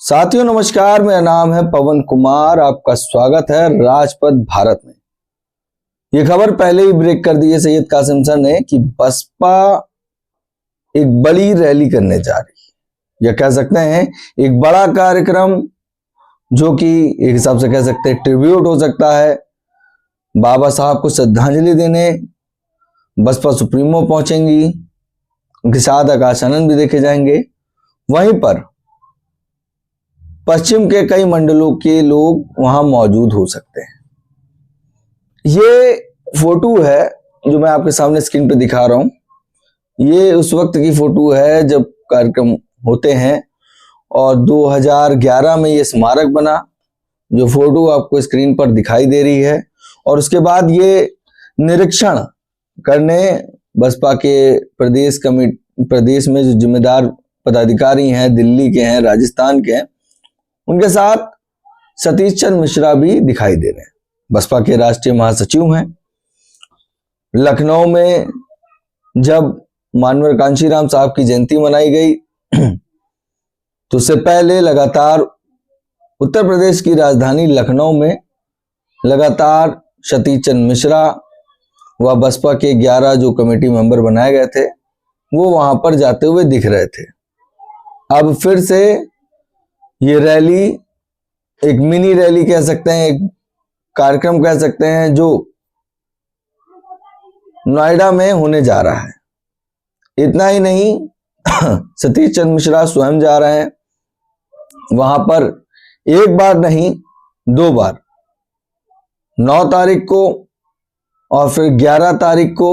साथियों नमस्कार, मेरा नाम है पवन कुमार। आपका स्वागत है राजपथ भारत में। यह खबर पहले ही ब्रेक कर दी है सैयद कासिम सर ने कि बसपा एक बड़ी रैली करने जा रही है, या कह सकते हैं एक बड़ा कार्यक्रम, जो कि एक हिसाब से कह सकते हैं ट्रिब्यूट हो सकता है। बाबा साहब को श्रद्धांजलि देने बसपा सुप्रीमो पहुंचेंगी, उनके साथ आकाश आनंद भी देखे जाएंगे। वहीं पर पश्चिम के कई मंडलों के लोग वहां मौजूद हो सकते हैं। ये फोटो है जो मैं आपके सामने स्क्रीन पे दिखा रहा हूं। ये उस वक्त की फोटो है जब कार्यक्रम होते हैं और 2011 में ये स्मारक बना, जो फोटो आपको स्क्रीन पर दिखाई दे रही है। और उसके बाद ये निरीक्षण करने बसपा के प्रदेश में जो जिम्मेदार पदाधिकारी हैं, दिल्ली के हैं, राजस्थान के हैं, उनके साथ सतीश चंद्र मिश्रा भी दिखाई दे रहे हैं। बसपा के राष्ट्रीय महासचिव हैं। लखनऊ में जब मानवर कांशीराम साहब की जयंती मनाई गई तो उससे पहले लगातार उत्तर प्रदेश की राजधानी लखनऊ में लगातार सतीश चंद्र मिश्रा व बसपा के 11 जो कमेटी मेंबर बनाए गए थे वो वहां पर जाते हुए दिख रहे थे। अब फिर से ये रैली, एक मिनी रैली कह सकते हैं, एक कार्यक्रम कह सकते हैं, जो नोएडा में होने जा रहा है। इतना ही नहीं सतीश चंद्र मिश्रा स्वयं जा रहे हैं वहां पर। एक बार नहीं, 2 बार, 9 तारीख को और फिर 11 तारीख को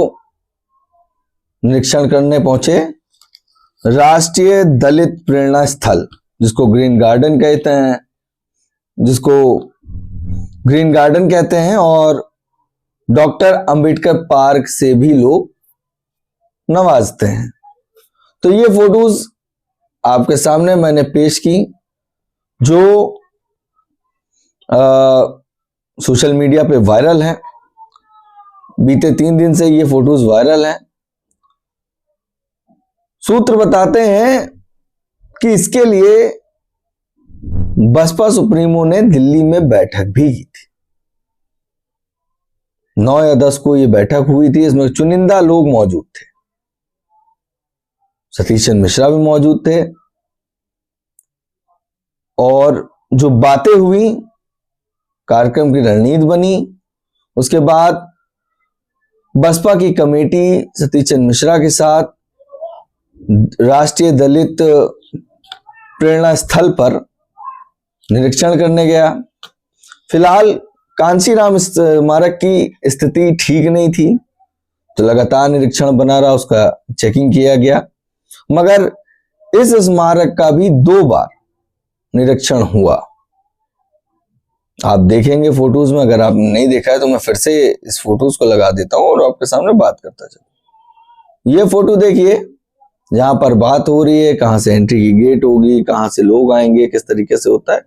निरीक्षण करने पहुंचे राष्ट्रीय दलित प्रेरणा स्थल, जिसको ग्रीन गार्डन कहते हैं, और डॉक्टर अंबेडकर पार्क से भी लोग नवाजते हैं। तो ये फोटोज आपके सामने मैंने पेश की, जो सोशल मीडिया पे वायरल हैं। बीते 3 दिन से ये फोटोज वायरल हैं। सूत्र बताते हैं कि इसके लिए बसपा सुप्रीमो ने दिल्ली में बैठक भी की थी। 9 या 10 को ये बैठक हुई थी। इसमें चुनिंदा लोग मौजूद थे। सतीश चंद्र मिश्रा भी मौजूद थे। और जो बातें हुई, कार्यक्रम की रणनीति बनी, उसके बाद बसपा की कमेटी सतीश चंद्र मिश्रा के साथ राष्ट्रीय दलित प्रेरणा स्थल पर निरीक्षण करने गया। फिलहाल कांशीराम स्मारक की स्थिति ठीक नहीं थी, तो लगातार निरीक्षण बना रहा, उसका चेकिंग किया गया। मगर इस स्मारक का भी 2 बार निरीक्षण हुआ। आप देखेंगे फोटोज में, अगर आपने नहीं देखा है तो मैं फिर से इस फोटोज को लगा देता हूं और आपके सामने बात करता चलूं। ये फोटो देखिए, जहां पर बात हो रही है कहां से एंट्री की गेट होगी, कहां से लोग आएंगे, किस तरीके से होता है,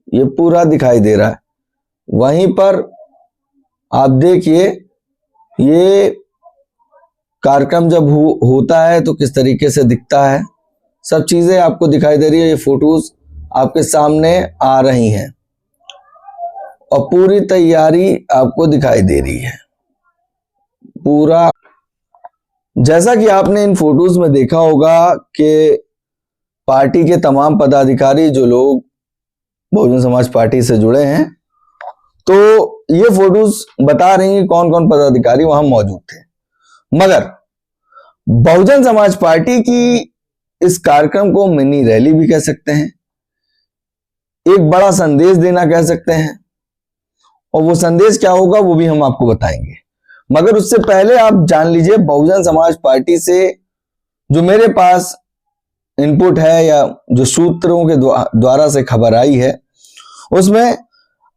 ये पूरा दिखाई दे रहा है। वहीं पर आप देखिए, ये कार्यक्रम जब होता है तो किस तरीके से दिखता है, सब चीजें आपको दिखाई दे रही है। ये फोटोज आपके सामने आ रही हैं और पूरी तैयारी आपको दिखाई दे रही है। पूरा जैसा कि आपने इन फोटोज में देखा होगा कि पार्टी के तमाम पदाधिकारी, जो लोग बहुजन समाज पार्टी से जुड़े हैं, तो ये फोटोज बता रही हैं कौन कौन पदाधिकारी वहां मौजूद थे। मगर बहुजन समाज पार्टी की इस कार्यक्रम को मिनी रैली भी कह सकते हैं, एक बड़ा संदेश देना कह सकते हैं, और वो संदेश क्या होगा वो भी हम आपको बताएंगे। मगर उससे पहले आप जान लीजिए, बहुजन समाज पार्टी से जो मेरे पास इनपुट है या जो सूत्रों के द्वारा से खबर आई है, उसमें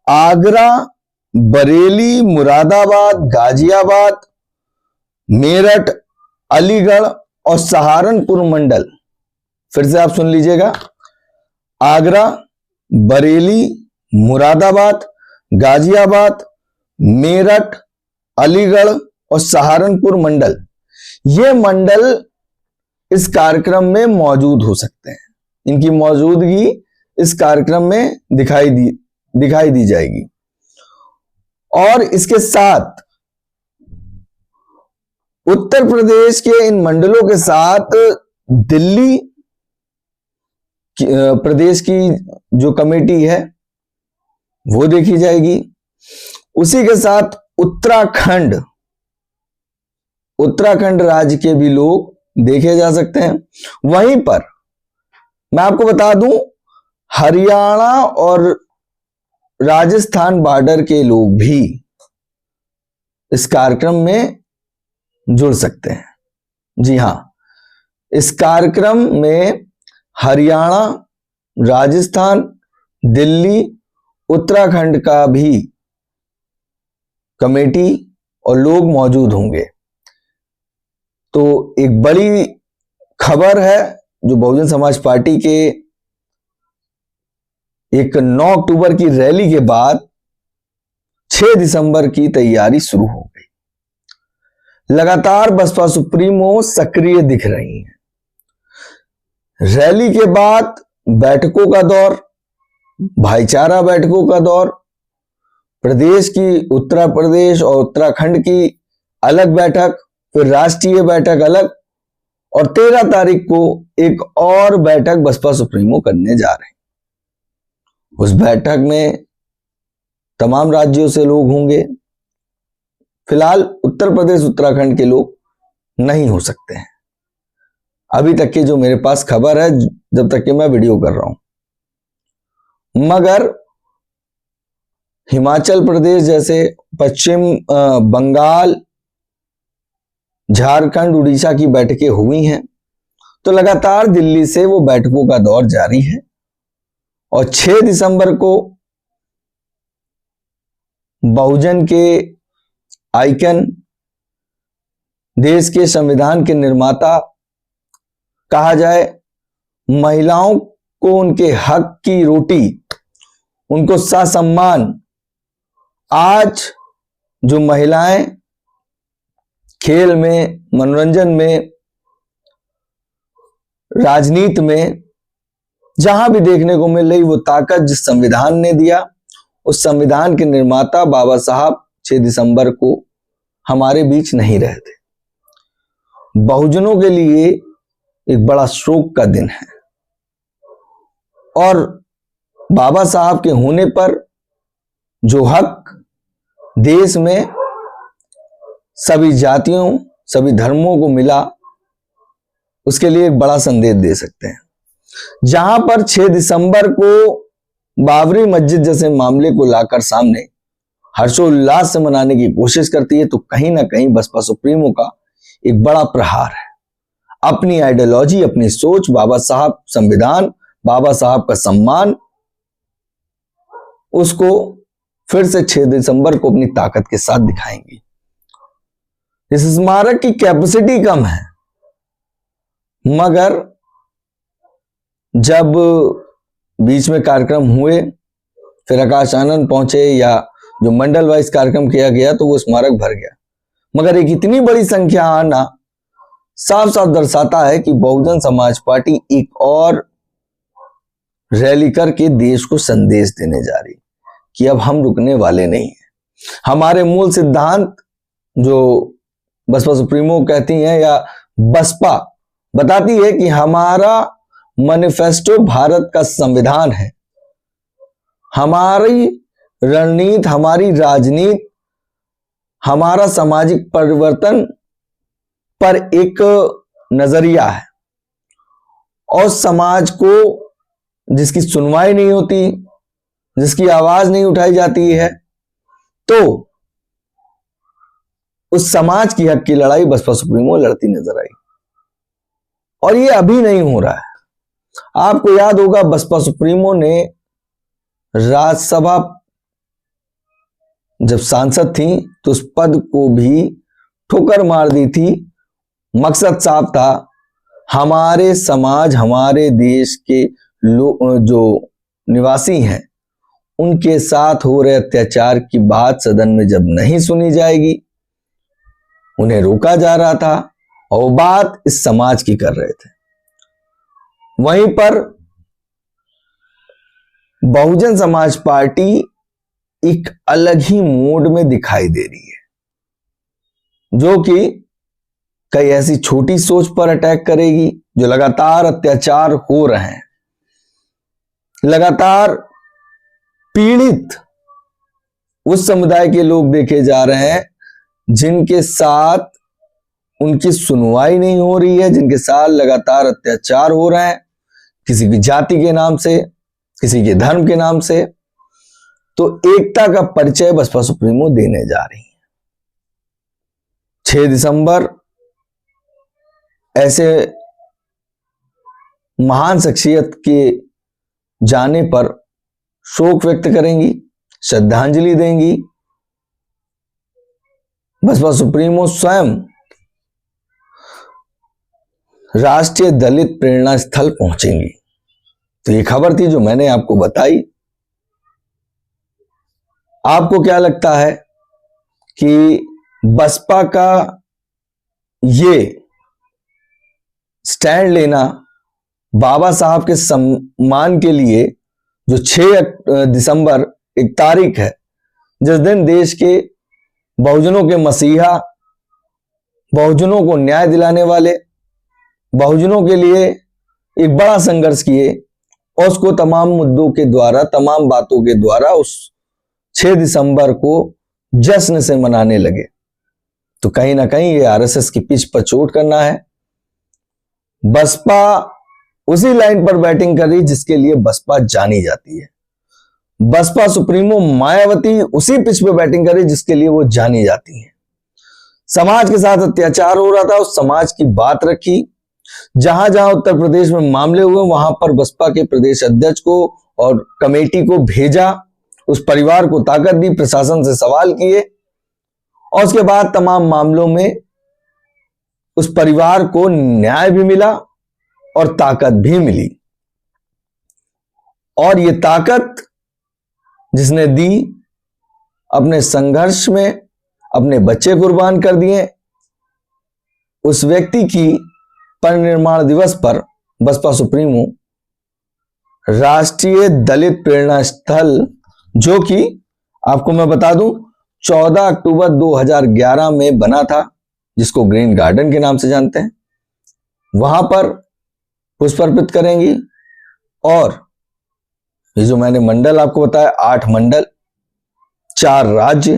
आगरा, बरेली, मुरादाबाद, गाजियाबाद, मेरठ, अलीगढ़ और सहारनपुर मंडल, फिर से आप सुन लीजिएगा, आगरा, बरेली, मुरादाबाद, गाजियाबाद, मेरठ, अलीगढ़ और सहारनपुर मंडल, ये मंडल इस कार्यक्रम में मौजूद हो सकते हैं। इनकी मौजूदगी इस कार्यक्रम में दिखाई दी जाएगी। और इसके साथ उत्तर प्रदेश के इन मंडलों के साथ दिल्ली प्रदेश की जो कमेटी है वो देखी जाएगी। उसी के साथ उत्तराखंड राज्य के भी लोग देखे जा सकते हैं। वहीं पर मैं आपको बता दूं, हरियाणा और राजस्थान बॉर्डर के लोग भी इस कार्यक्रम में जुड़ सकते हैं। जी हां, इस कार्यक्रम में हरियाणा, राजस्थान, दिल्ली, उत्तराखंड का भी कमेटी और लोग मौजूद होंगे। तो एक बड़ी खबर है जो बहुजन समाज पार्टी के एक 9 अक्टूबर की रैली के बाद 6 दिसंबर की तैयारी शुरू हो गई। लगातार बसपा सुप्रीमो सक्रिय दिख रही हैं। रैली के बाद बैठकों का दौर, भाईचारा बैठकों का दौर, प्रदेश की उत्तर प्रदेश और उत्तराखंड की अलग बैठक, फिर राष्ट्रीय बैठक अलग, और 13 तारीख को एक और बैठक बसपा सुप्रीमो करने जा रहे हैं। उस बैठक में तमाम राज्यों से लोग होंगे। फिलहाल उत्तर प्रदेश उत्तराखंड के लोग नहीं हो सकते हैं, अभी तक की जो मेरे पास खबर है, जब तक कि मैं वीडियो कर रहा हूं। मगर हिमाचल प्रदेश जैसे, पश्चिम बंगाल, झारखंड, उड़ीसा की बैठकें हुई हैं, तो लगातार दिल्ली से वो बैठकों का दौर जारी है। और 6 दिसंबर को बहुजन के आइकन, देश के संविधान के निर्माता कहा जाए, महिलाओं को उनके हक की रोटी, उनको ससम्मान, आज जो महिलाएं खेल में, मनोरंजन में, राजनीति में जहां भी देखने को मिल रही वो ताकत जिस संविधान ने दिया, उस संविधान के निर्माता बाबा साहब 6 दिसंबर को हमारे बीच नहीं रहे थे। बहुजनों के लिए एक बड़ा शोक का दिन है। और बाबा साहब के होने पर जो हक देश में सभी जातियों, सभी धर्मों को मिला, उसके लिए एक बड़ा संदेश दे सकते हैं। जहां पर 6 दिसंबर को बाबरी मस्जिद जैसे मामले को लाकर सामने हर्षोल्लास से मनाने की कोशिश करती है, तो कहीं ना कहीं बसपा सुप्रीमो का एक बड़ा प्रहार है। अपनी आइडियोलॉजी, अपनी सोच, बाबा साहब संविधान, बाबा साहब का सम्मान, उसको फिर से 6 दिसंबर को अपनी ताकत के साथ दिखाएंगी। इस स्मारक की कैपेसिटी कम है, मगर जब बीच में कार्यक्रम हुए, फिर आकाश आनंद पहुंचे या जो मंडल वाइज कार्यक्रम किया गया, तो वो स्मारक भर गया। मगर एक इतनी बड़ी संख्या आना साफ साफ दर्शाता है कि बहुजन समाज पार्टी एक और रैली करके देश को संदेश देने जा रही कि अब हम रुकने वाले नहीं हैं। हमारे मूल सिद्धांत जो बसपा सुप्रीमो कहती हैं या बसपा बताती है कि हमारा मैनिफेस्टो भारत का संविधान है। हमारी रणनीति, हमारी राजनीति, हमारा सामाजिक परिवर्तन पर एक नजरिया है। और समाज को जिसकी सुनवाई नहीं होती, जिसकी आवाज नहीं उठाई जाती है, तो उस समाज की हक की लड़ाई बसपा सुप्रीमो लड़ती नजर आई। और ये अभी नहीं हो रहा है। आपको याद होगा बसपा सुप्रीमो ने राज्यसभा जब सांसद थी तो उस पद को भी ठोकर मार दी थी। मकसद साफ था, हमारे समाज, हमारे देश के लोग जो निवासी हैं, उनके साथ हो रहे अत्याचार की बात सदन में जब नहीं सुनी जाएगी, उन्हें रोका जा रहा था, और वो बात इस समाज की कर रहे थे। वहीं पर बहुजन समाज पार्टी एक अलग ही मोड में दिखाई दे रही है, जो कि कई ऐसी छोटी सोच पर अटैक करेगी जो लगातार अत्याचार हो रहे हैं, लगातार पीड़ित उस समुदाय के लोग देखे जा रहे हैं जिनके साथ उनकी सुनवाई नहीं हो रही है, जिनके साथ लगातार अत्याचार हो रहे हैं, किसी की जाति के नाम से, किसी के धर्म के नाम से। तो एकता का परिचय बसपा सुप्रीमो देने जा रही है। 6 दिसंबर ऐसे महान शख्सियत के जाने पर शोक व्यक्त करेंगी, श्रद्धांजलि देंगी। बसपा सुप्रीमो स्वयं राष्ट्रीय दलित प्रेरणा स्थल पहुंचेंगी। तो ये खबर थी जो मैंने आपको बताई। आपको क्या लगता है कि बसपा का ये स्टैंड लेना बाबा साहब के सम्मान के लिए, जो 6 दिसंबर एक तारीख है जिस दिन देश के बहुजनों के मसीहा, बहुजनों को न्याय दिलाने वाले, बहुजनों के लिए एक बड़ा संघर्ष किए और उसको तमाम मुद्दों के द्वारा, तमाम बातों के द्वारा उस 6 दिसंबर को जश्न से मनाने लगे, तो कहीं ना कहीं ये आरएसएस की पिच पर चोट करना है। बसपा उसी लाइन पर बैटिंग कर रही जिसके लिए बसपा जानी जाती है। बसपा सुप्रीमो मायावती उसी पिच पे बैटिंग कर रही जिसके लिए वो जानी जाती है। समाज के साथ अत्याचार हो रहा था, उस समाज की बात रखी। जहां जहां उत्तर प्रदेश में मामले हुए वहां पर बसपा के प्रदेश अध्यक्ष को और कमेटी को भेजा, उस परिवार को ताकत दी, प्रशासन से सवाल किए और उसके बाद तमाम मामलों में उस परिवार को न्याय भी मिला और ताकत भी मिली। और ये ताकत जिसने दी, अपने संघर्ष में अपने बच्चे कुर्बान कर दिए, उस व्यक्ति की परिनिर्माण दिवस पर बसपा सुप्रीमो राष्ट्रीय दलित प्रेरणा स्थल, जो कि आपको मैं बता दूं 14 अक्टूबर 2011 में बना था, जिसको ग्रीन गार्डन के नाम से जानते हैं, वहां पर पुष्प अर्पित करेंगी। और ये जो मैंने मंडल आपको बताया, 8 मंडल, 4 राज्य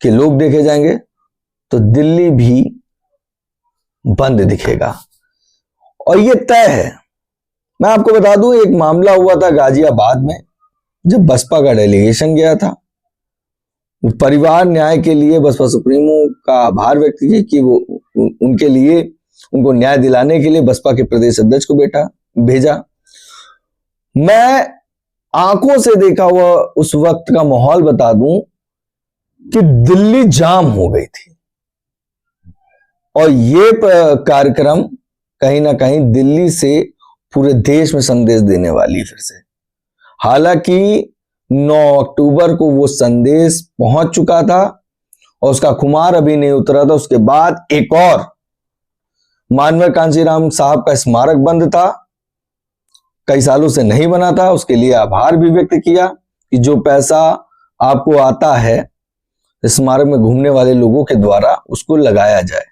के लोग देखे जाएंगे, तो दिल्ली भी बंद दिखेगा। और ये तय है। मैं आपको बता दूं, एक मामला हुआ था गाजियाबाद में, जब बसपा का डेलीगेशन गया था। परिवार न्याय के लिए बसपा सुप्रीमो का आभार व्यक्त किया कि वो उनके लिए, उनको न्याय दिलाने के लिए बसपा के प्रदेश अध्यक्ष को भेजा। मैं आंखों से देखा हुआ उस वक्त का माहौल बता दूं कि दिल्ली जाम हो गई थी। और ये कार्यक्रम कहीं ना कहीं दिल्ली से पूरे देश में संदेश देने वाली फिर से। हालांकि 9 अक्टूबर को वो संदेश पहुंच चुका था और उसका खुमार अभी नहीं उतरा था। उसके बाद एक और मानव कांशीराम साहब का स्मारक बंद था, कई सालों से नहीं बना था। उसके लिए आभार भी व्यक्त किया कि जो पैसा आपको आता है स्मारक में घूमने वाले लोगों के द्वारा, उसको लगाया जाए।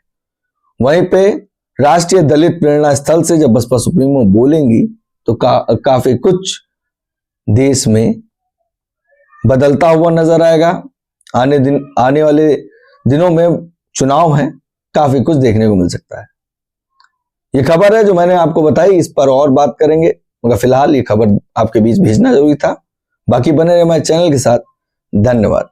वहीं पे राष्ट्रीय दलित प्रेरणा स्थल से जब बसपा सुप्रीमो बोलेंगी तो काफी कुछ देश में बदलता हुआ नजर आएगा। आने वाले दिनों में चुनाव है, काफी कुछ देखने को मिल सकता है। ये खबर है जो मैंने आपको बताई, इस पर और बात करेंगे, मगर फिलहाल ये खबर आपके बीच भेजना जरूरी था। बाकी बने रहे हमारे चैनल के साथ। धन्यवाद।